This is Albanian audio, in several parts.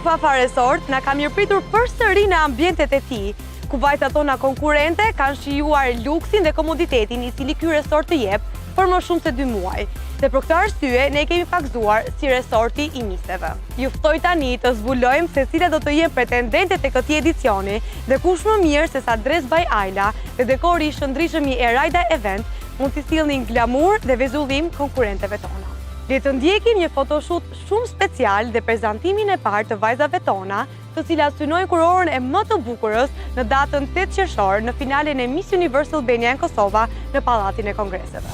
Fafa Resort na ka mirëpritur përsëri në ambientet e tij, ku vajzat tona konkurrente kanë shijuar luksin dhe komoditetin i cili ky resort të jep për më shumë se 2 muaj. Dhe për këtë arsye ne kemi pakzuar si resorti i miseve. Ju ftoj tani të zbulojmë se cilat do të jenë pretendentet e këtij edicioni dhe kush më mirë se sa Dress by Ayla dhe dekori i shëndritshëm i Erajda Event mund t'i sillnin glamur dhe vezullim konkurrentëve tona. Le të ndjekim një photoshoot shumë special dhe prezantimin e parë të vajzave tona, të cilat synojnë kurorën e më të bukurës në datën 8 qershor në finalen e Miss Universe Albania në Kosova në Pallatin e Kongreseve.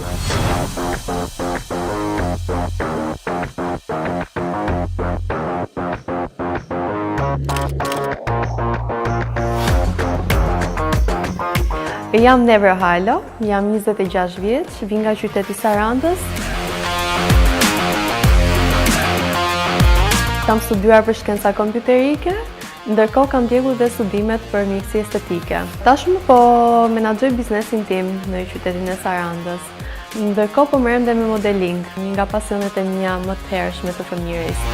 Jam Nevra Halo, jam 26 vjeç, vi nga qyteti Sarandës. Kam studiuar për shkenca kompjuterike, ndërkohë kam ndjekur dhe studimet për mjekësi estetike. Tashmë po menaxhoj biznesin tim në qytetin e Sarandës. Ndërkohë po merrem dhe me modeling, një nga pasionet e mia më të hershme të fëmijërisë.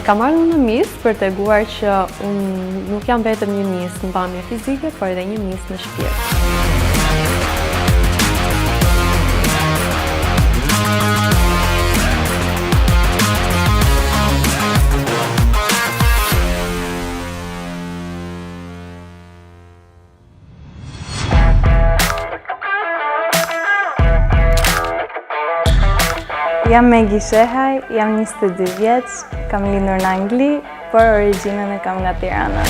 Kam ardhur në Miss për t'treguar që unë nuk jam vetëm një Miss në pamje fizike, por edhe një Miss në shpirt. Jam Megi Shehaj, jam 22 vjeç, kam lindur në Angli, por origjinën e kam nga Tirana.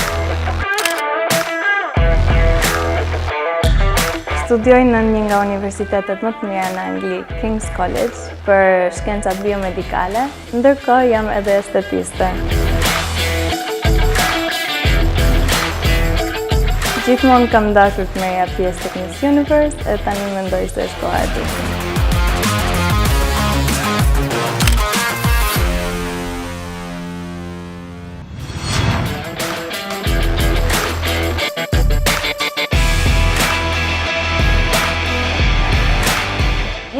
Studioj në një nga universitetet më të mira në Angli, King's College, për shkencat biomedikale, ndërkohë jam edhe estetiste. Gjithmonë kam dashur të merrja pjesë tek Miss Universe e tani mendoj se është koha e tij.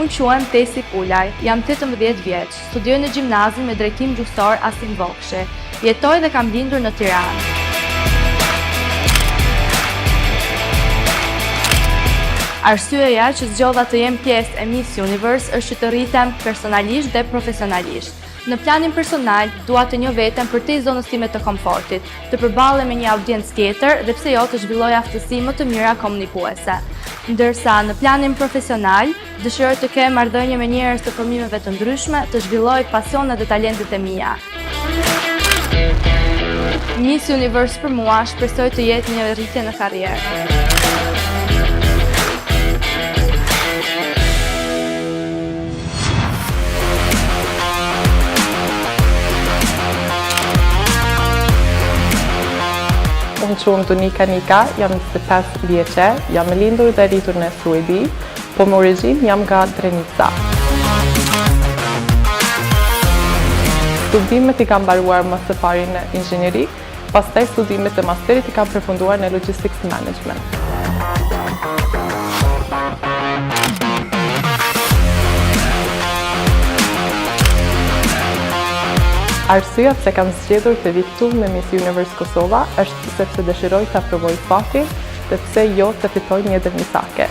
Unë quhem Tesi Pulaj, jam 18 vjeç, studioj në gjimnazin me drejtim gjustor Asim Vokshi. Jetoj dhe kam lindur në Tiranë. Arsyeja që zgjodha të jem pjesë e Miss Universe është që të rritem personalisht dhe profesionalisht. Në planin personal, dua të njoh veten për te zonës time të komfortit, të përballem me një audiencë tjetër dhe pse jo të zhvilloj aftësi më të mira komunikuese. Ndërsa në planin profesional, dëshiroj të kem marrëdhënie me njerëz të formimeve të ndryshme, të zhvilloj pasionet dhe talentet e mia. Miss Universe për mua shpresoj të jetë një rritje në karrierë. Unë quhem Tunika Nika, jam 25 vjeçe, jam e lindur dhe rritur në Suedi, po më origjinë jam nga Drenica. Studimet i kam mbaruar më së pari në inxhinieri, pastaj studimet e masterit i kam përfunduar në Logistics Management. Arsyeja pse kam zgjedhur të vi këtu në Miss Universe Kosova është sepse dëshiroj ta provoj fatin dhe pse jo të fitoj një dërmisake.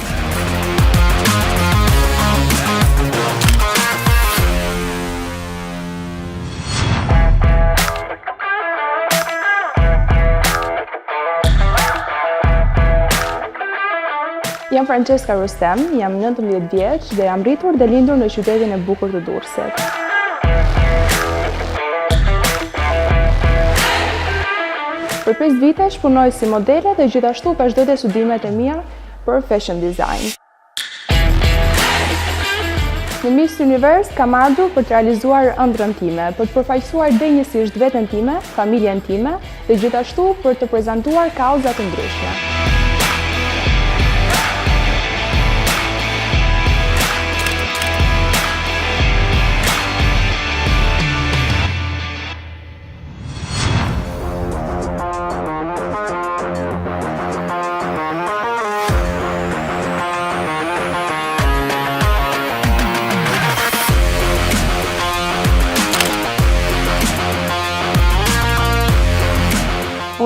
Jam Francesca Rustem, jam 19 vjeç dhe jam rritur dhe lindur në qytetin e bukur të Durrësit. Për 5 vitesh punoj si modele dhe gjithashtu vazhdoj të studimet e mia për fashion design. Në Miss Universe kam ardhur për të realizuar ëndrrën time, për të përfaqësuar denjësisht veten time, familjen time dhe gjithashtu për të prezantuar kauza të ndryshme.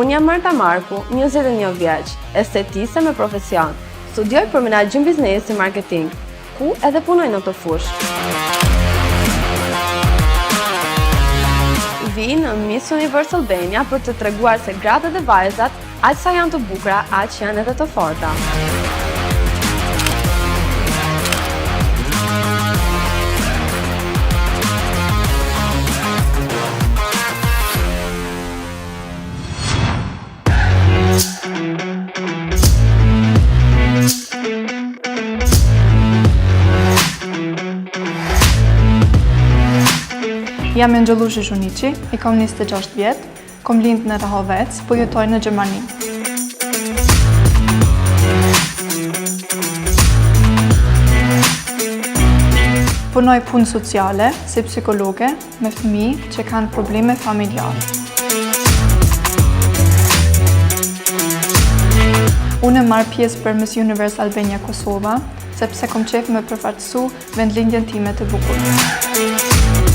Unë jam Marta Marku, 21 vjeç, estetiste me profesion. Studioj për menaxhim biznesi dhe marketing, ku edhe punoj në këtë fushë. Vi në Miss Universe Albania për të treguar se gratë dhe vajzat aq sa janë të bukura, aq janë edhe të forta. Jam Angjelusha Zhunici, i kam 26 vjet, kom lind në Rahovec, po jetoj në Gjermani. Punoj punë sociale, si psikologe, me fëmijë që kanë probleme familjare. Unë marr pjesë për Miss Universe Albania Kosova, sepse kom qef me përfaqësu vendlindjen time të bukur.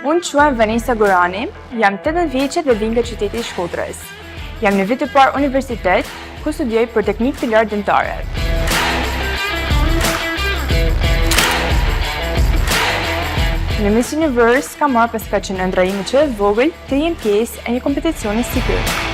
Unë quhem Vanessa Gorani, jam 18 vjeçe dhe vim nga qyteti i Shkodrës. Jam në vit të parë universitet, ku studioj për teknikë të lartë dentare. Në Miss Universe kam marrë pas ka qenë ëndra ime që e vogël të jem pjesë e një kompeticioni si ky.